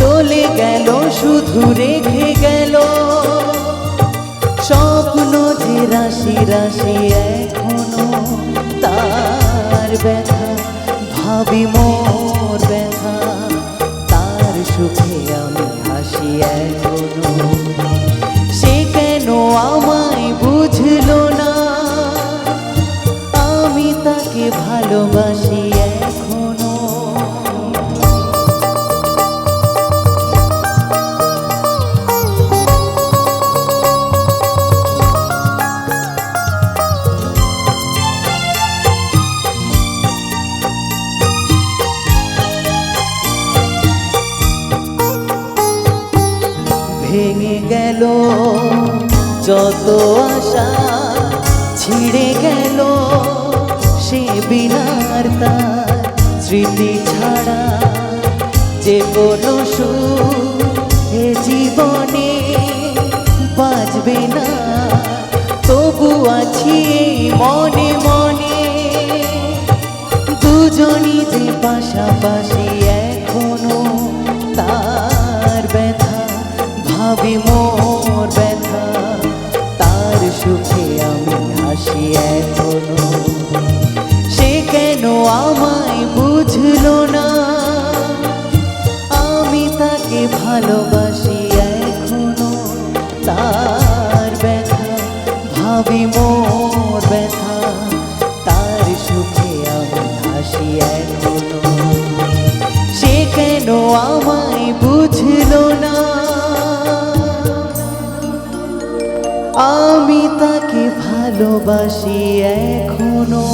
চলে গেল শুধু রেখে গেল স্বপ্ন যে রাশি রাশি এখনো তার ব্যথা ভাবি মোর ব্যথা তার সুখে আমি হাসি এখনো সে কেন আমায় বুঝলো না আমি তাকে ভালোবাসি এখনো ভেঙে গেল যত আশা ছিঁড়ে গেল সে বিনার তার স্মৃতি ছাড়া যে কোনো সুখ এ জীবনে বাঁচবে না তবু আছি মনে মনে দুজনই যে পাশাপাশি এখনো তার ব্যথা ভাবি মোর ব্যথা তার সুখে আমি হাসি এখনো সে কেন আমায় বুঝলো না আমি তাকে ভালোবাসি এখনো তার ব্যথা ভাবি মোর ব্যথা তার সুখে আমি হাসি এখনো সে কেন আমায় বুঝলো না আমি তাকে ভালোবাসি এখনো।